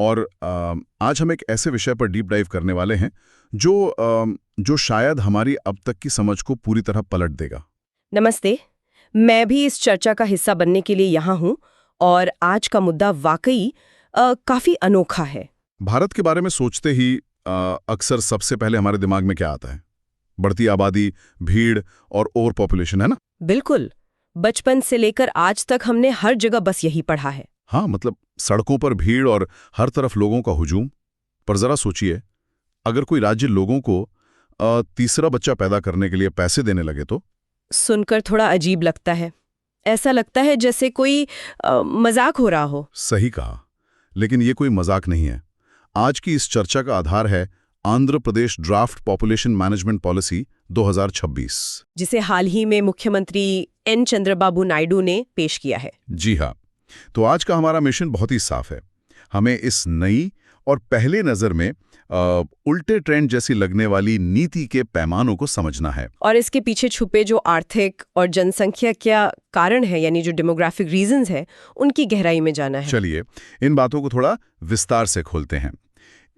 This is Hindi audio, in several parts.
और आज हम एक ऐसे विषय पर डीप डाइव करने वाले हैं जो शायद हमारी अब तक की समझ को पूरी तरह पलट देगा। नमस्ते। मैं भी इस चर्चा का हिस्सा बनने के लिए यहाँ हूँ और आज का मुद्दा वाकई काफी अनोखा है। भारत के बारे में सोचते ही अक्सर सबसे पहले हमारे दिमाग में क्या आता है? बढ़ती आबादी, भीड़ और ओवर पॉपुलेशन, है ना? बिल्कुल। बचपन से लेकर आज तक हमने हर जगह बस यही पढ़ा है। हाँ, मतलब सड़कों पर भीड़ और हर तरफ लोगों का हुजूम। पर जरा सोचिए, अगर कोई राज्य लोगों को तीसरा बच्चा पैदा करने के लिए पैसे देने लगे तो? सुनकर थोड़ा अजीब लगता है। ऐसा लगता है जैसे कोई मजाक हो रहा हो। सही कहा, लेकिन ये कोई मजाक नहीं है। आज की इस चर्चा का आधार है Andhra Pradesh draft population management policy 2026, जिसे हाल ही में मुख्यमंत्री एन चंद्रबाबू नायडू ने पेश किया है। जी हाँ, तो आज का हमारा मिशन बहुत ही साफ है। हमें इस नई और पहले नजर में उल्टे ट्रेंड जैसी लगने वाली नीति के पैमानों को समझना है और इसके पीछे छुपे जो आर्थिक और जनसंख्या क्या कारण है, यानी जो डेमोग्राफिक रीजंस है, उनकी गहराई में जाना है। चलिए इन बातों को थोड़ा विस्तार से खोलते हैं।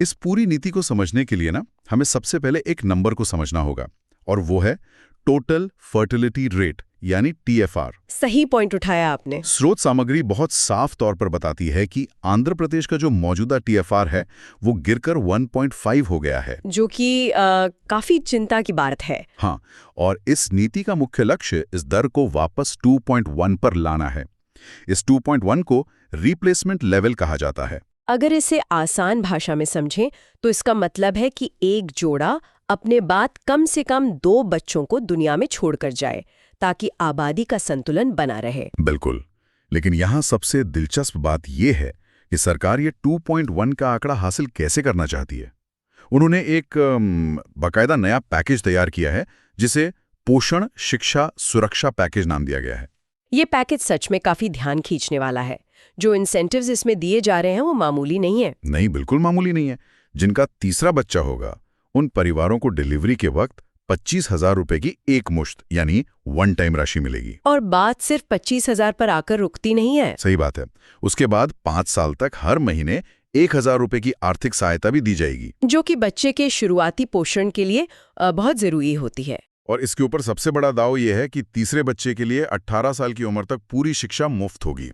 इस पूरी नीति को समझने के लिए ना हमें सबसे पहले एक नंबर को समझना होगा, और वो है टोटल फर्टिलिटी रेट, यानी टीएफआर। सही पॉइंट उठाया आपने। स्रोत सामग्री बहुत साफ तौर पर बताती है कि आंध्र प्रदेश का जो मौजूदा टीएफआर है वो गिरकर 1.5 हो गया है, जो कि काफी चिंता की बात है। हाँ, और इस नीति का मुख्य लक्ष्य इस दर को वापस 2.1 पर लाना है। इस 2.1 को रिप्लेसमेंट लेवल कहा जाता है। अगर इसे आसान भाषा में समझें तो इसका मतलब है कि एक जोड़ा अपने बाद कम से कम 2 बच्चों को दुनिया में छोड़कर जाए ताकि आबादी का संतुलन बना रहे। बिल्कुल, लेकिन यहाँ सबसे दिलचस्प बात यह है कि सरकार ये 2.1 का आंकड़ा हासिल कैसे करना चाहती है। उन्होंने एक बाकायदा नया पैकेज तैयार किया है जिसे पोषण शिक्षा सुरक्षा पैकेज नाम दिया गया है। ये पैकेज सच में काफी ध्यान खींचने वाला है। जो इंसेंटिव्स इसमें दिए जा रहे हैं वो मामूली नहीं है। नहीं, बिल्कुल मामूली नहीं है। जिनका तीसरा बच्चा होगा उन परिवारों को डिलीवरी के वक्त 25,000 रुपए की एक मुश्त यानी वन टाइम राशि मिलेगी। और बात सिर्फ 25,000 पर आकर रुकती नहीं है। सही बात है। उसके बाद 5 साल तक हर महीने 1,000 रुपए की आर्थिक सहायता भी दी जाएगी, जो कि बच्चे के शुरुआती पोषण के लिए बहुत जरूरी होती है। और इसके ऊपर सबसे बड़ा दाव यह है कि तीसरे बच्चे के लिए 18 साल की उम्र तक पूरी शिक्षा मुफ्त होगी।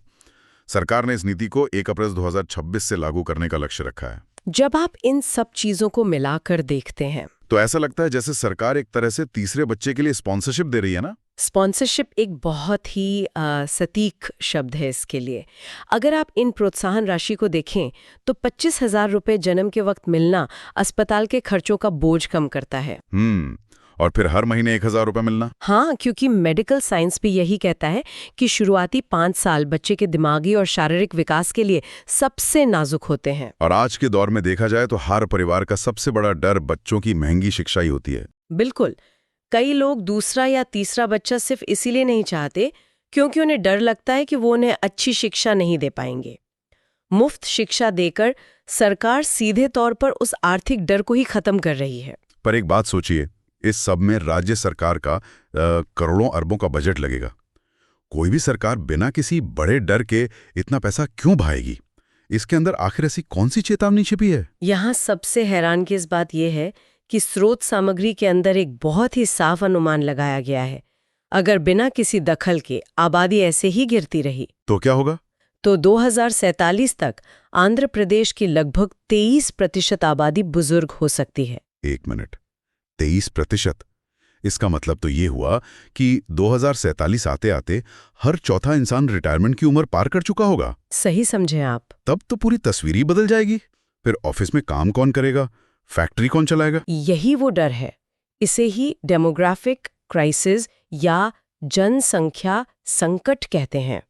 सरकार ने इस नीति को 1 अप्रैल 2026 से लागू करने का लक्ष्य रखा है। जब आप इन सब चीजों को मिलाकर देखते हैं तो ऐसा लगता है जैसे सरकार एक तरह से तीसरे बच्चे के लिए स्पॉन्सरशिप दे रही है ना। स्पॉन्सरशिप एक बहुत ही सटीक शब्द है इसके लिए। अगर आप इन प्रोत्साहन राशि को देखें तो 25,000 रुपए जन्म के वक्त मिलना अस्पताल के खर्चों का बोझ कम करता है। और फिर हर महीने 1,000 रुपए मिलना। हाँ, क्योंकि मेडिकल साइंस भी यही कहता है कि शुरुआती 5 साल बच्चे के दिमागी और शारीरिक विकास के लिए सबसे नाजुक होते हैं। और आज के दौर में देखा जाए तो हर परिवार का सबसे बड़ा डर बच्चों की महंगी शिक्षा ही होती है। बिल्कुल। कई लोग दूसरा या तीसरा बच्चा सिर्फ इसीलिए नहीं चाहते क्योंकि उन्हें डर लगता है कि वो उन्हें अच्छी शिक्षा नहीं दे पाएंगे। मुफ्त शिक्षा देकर सरकार सीधे तौर पर उस आर्थिक डर को ही खत्म कर रही है। पर एक बात सोचिए, इस सब में राज्य सरकार का करोड़ों अरबों का बजट लगेगा। कोई भी सरकार बिना किसी बड़े डर के इतना पैसा क्यों बहाएगी? इसके अंदर आखिर ऐसी कौन सी चेतावनी छिपी है? यहाँ सबसे हैरान की इस बात यह है कि स्रोत सामग्री के अंदर एक बहुत ही साफ अनुमान लगाया गया है। अगर बिना किसी दखल के आबादी ऐसे ही गिरती रही तो क्या होगा? तो 2047 तक आंध्र प्रदेश की लगभग 23% आबादी बुजुर्ग हो सकती है। 1 मिनट, 23%? इसका मतलब तो ये हुआ कि 2047 आते आते हर चौथा इंसान रिटायरमेंट की उम्र पार कर चुका होगा। सही समझे आप। तब तो पूरी तस्वीर ही बदल जाएगी। फिर ऑफिस में काम कौन करेगा? फैक्ट्री कौन चलाएगा? यही वो डर है। इसे ही डेमोग्राफिक क्राइसिस या जनसंख्या संकट कहते हैं।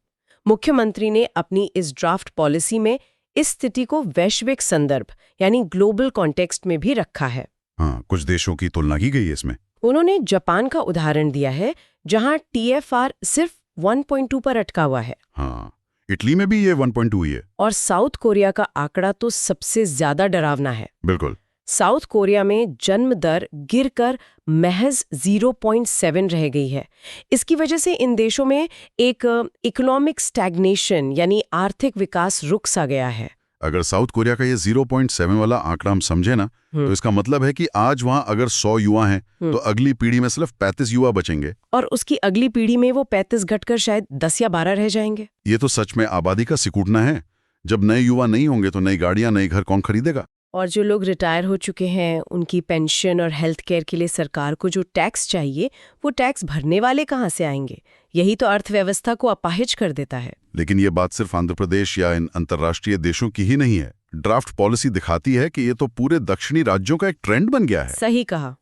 मुख्यमंत्री ने अपनी इस ड्राफ्ट पॉलिसी में इस स्थिति को वैश्विक संदर्भ यानी ग्लोबल कॉन्टेक्स्ट में भी रखा है। हाँ, कुछ देशों की तुलना की गई है इसमें। उन्होंने जापान का उदाहरण दिया है जहां टीएफआर सिर्फ 1.2 पर अटका हुआ है। हाँ, इटली में भी ये 1.2 ही है। और साउथ कोरिया का आंकड़ा तो सबसे ज्यादा डरावना है। बिल्कुल। साउथ कोरिया में जन्म दर गिरकर महज 0.7 रह गई है। इसकी वजह से इन देशों में एक इकोनॉमिक स्टैग्नेशन यानी आर्थिक विकास रुक सा गया है। अगर साउथ कोरिया का ये 0.7 वाला आंकड़ा हम समझे ना, तो इसका मतलब है कि आज वहां अगर 100 युवा हैं तो अगली पीढ़ी में सिर्फ 35 युवा बचेंगे। और उसकी अगली पीढ़ी में वो 35 घटकर शायद 10 या 12 रह जाएंगे। ये तो सच में आबादी का सिकुड़ना है। जब नए युवा नहीं होंगे तो नई गाड़ियां, नए घर कौन खरीदेगा? और जो लोग रिटायर हो चुके हैं, उनकी पेंशन और हेल्थ केयर के लिए सरकार को जो टैक्स चाहिए, वो टैक्स भरने वाले कहाँ से आएंगे? यही तो अर्थव्यवस्था को अपाहिज कर देता है। लेकिन ये बात सिर्फ आंध्र प्रदेश या इन अंतर्राष्ट्रीय देशों की ही नहीं है। ड्राफ्ट पॉलिसी दिखाती है कि ये तो पूरे दक्षिणी राज्यों का एक ट्रेंड बन गया है। सही कहा।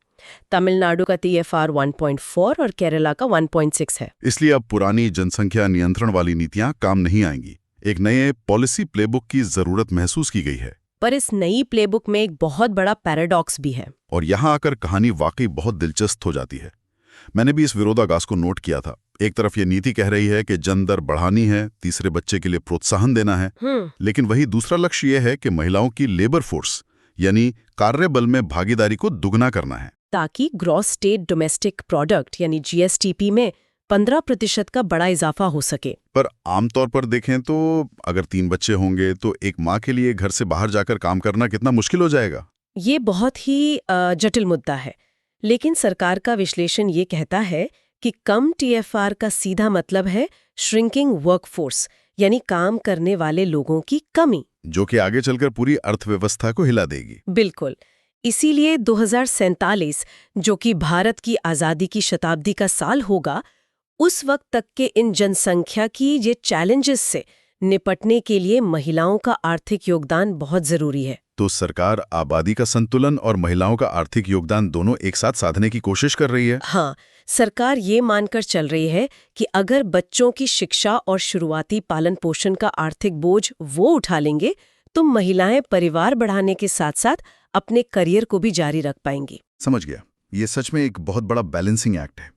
तमिलनाडु का TFR 1.4 और केरला का 1.6 है। इसलिए अब पुरानी जनसंख्या नियंत्रण वाली नीतियां काम नहीं आएंगी। एक नए पॉलिसी प्लेबुक की जरूरत महसूस की गई है। पर इस नई प्लेबुक में एक बहुत बड़ा पैराडॉक्स भी है। और यहाँ आकर कहानी वाकई बहुत दिलचस्प हो जाती है। मैंने भी इस विरोधाभास को नोट किया था। एक तरफ ये नीति कह रही है कि जन्म दर बढ़ानी है, तीसरे बच्चे के लिए प्रोत्साहन देना है, लेकिन वही दूसरा लक्ष्य ये है कि महिलाओं की लेबर फोर्स यानी कार्यबल में भागीदारी को दुगना करना है, ताकि ग्रॉस स्टेट डोमेस्टिक प्रोडक्ट यानी GSTP में 15% का बड़ा इजाफा हो सके। पर आमतौर पर देखें तो अगर 3 बच्चे होंगे तो एक माँ के लिए घर से बाहर जाकर काम करना कितना मुश्किल हो जाएगा। ये बहुत ही जटिल मुद्दा है, लेकिन सरकार का विश्लेषण ये कहता है कि कम TFR का सीधा मतलब है श्रिंकिंग वर्कफोर्स, यानी काम करने वाले लोगों की कमी, जो कि आगे चलकर पूरी अर्थव्यवस्था को हिला देगी। बिल्कुल। इसीलिए 2047, जो कि भारत की आज़ादी की शताब्दी का साल होगा, उस वक्त तक के इन जनसंख्या की ये चैलेंजेस से निपटने के लिए महिलाओं का आर्थिक योगदान बहुत जरूरी है। तो सरकार आबादी का संतुलन और महिलाओं का आर्थिक योगदान दोनों एक साथ साधने की कोशिश कर रही है। हाँ, सरकार ये मानकर चल रही है कि अगर बच्चों की शिक्षा और शुरुआती पालन पोषण का आर्थिक बोझ वो उठा लेंगे, तो महिलाएं परिवार बढ़ाने के साथ साथ अपने करियर को भी जारी रख पाएंगी। समझ गया। ये सच में एक बहुत बड़ा बैलेंसिंग एक्ट है।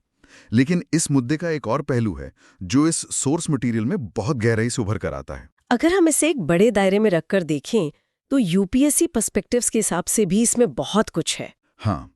लेकिन इस मुद्दे का एक और पहलू है जो इस सोर्स मटेरियल में बहुत गहराई से उभर कर आता है। अगर हम इसे एक बड़े दायरे में रखकर देखें तो UPSC पर्सपेक्टिव्स के हिसाब से भी इसमें बहुत कुछ है। हाँ,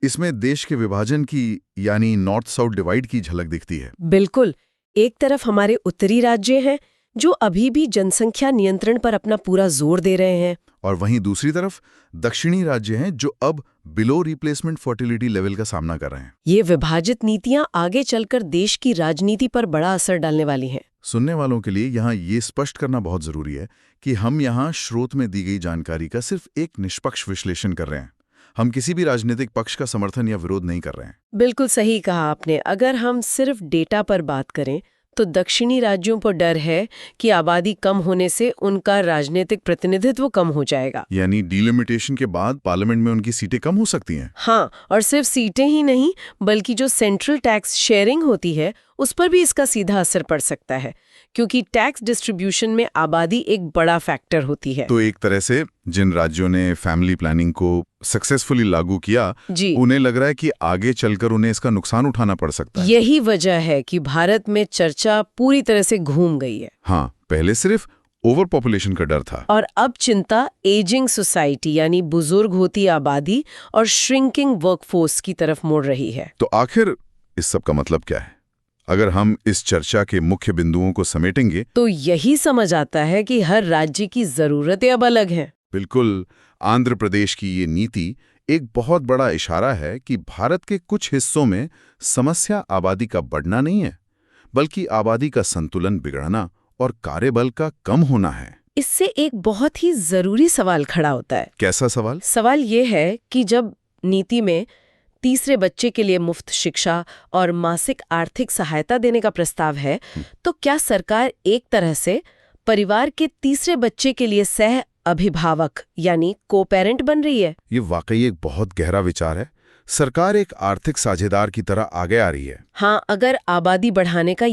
इसमें देश के विभाजन की यानी नॉर्थ साउथ डिवाइड की झलक दिखती है। बिल्कुल। एक तरफ हमारे उत्तरी राज्य हैं जो अभी भी जनसंख्या नियंत्रण पर अपना पूरा जोर दे रहे हैं, और वहीं दूसरी तरफ दक्षिणी राज्य हैं जो अब बिलो रिप्लेसमेंट फर्टिलिटी लेवल का सामना कर रहे हैं। ये विभाजित नीतियां आगे चलकर देश की राजनीति पर बड़ा असर डालने वाली हैं। सुनने वालों के लिए यहाँ ये स्पष्ट करना बहुत जरूरी है कि हम यहाँ स्रोत में दी गई जानकारी का सिर्फ एक निष्पक्ष विश्लेषण कर रहे हैं। हम किसी भी राजनीतिक पक्ष का समर्थन या विरोध नहीं कर रहे हैं। बिल्कुल सही कहा आपने। अगर हम सिर्फ डेटा पर बात करें तो दक्षिणी राज्यों पर डर है कि आबादी कम होने से उनका राजनीतिक प्रतिनिधित्व कम हो जाएगा, यानी डिलिमिटेशन के बाद पार्लियामेंट में उनकी सीटें कम हो सकती हैं। हाँ, और सिर्फ सीटें ही नहीं बल्कि जो सेंट्रल टैक्स शेयरिंग होती है उस पर भी इसका सीधा असर पड़ सकता है, क्योंकि टैक्स डिस्ट्रीब्यूशन में आबादी एक बड़ा फैक्टर होती है। तो एक तरह से जिन राज्यों ने फैमिली प्लानिंग को सक्सेसफुली लागू किया, उन्हें लग रहा है कि आगे चलकर उन्हें इसका नुकसान उठाना पड़ सकता है। यही वजह है कि भारत में चर्चा पूरी तरह से घूम गई है। हाँ, पहले सिर्फ ओवर पॉपुलेशन का डर था, और अब चिंता एजिंग सोसाइटी यानी बुजुर्ग होती आबादी और श्रिंकिंग वर्कफोर्स की तरफ मुड़ रही है। तो आखिर इस सब का मतलब क्या है? अगर हम इस चर्चा के मुख्य बिंदुओं को समेटेंगे तो यही समझ आता है कि हर राज्य की जरूरतें अब अलग हैं। बिल्कुल। आंध्र प्रदेश की ये नीति एक बहुत बड़ा इशारा है कि भारत के कुछ हिस्सों में समस्या आबादी का बढ़ना नहीं है, बल्कि आबादी का संतुलन बिगड़ना और कार्यबल का कम होना है। इससे एक बहुत ही जरूरी सवाल खड़ा होता है। कैसा सवाल? सवाल ये है कि जब नीति में तीसरे बच्चे के लिए मुफ्त शिक्षा और मासिक आर्थिक सहायता देने का प्रस्ताव है, तो क्या सरकार एक तरह से परिवार के तीसरे बच्चे के लिए सह अभिभावक यानी को पेरेंट बन रही है? ये वाकई एक बहुत गहरा विचार है। सरकार एक आर्थिक साझेदार की तरह आगे आ रही है। हाँ, अगर आबादी बढ़ाने का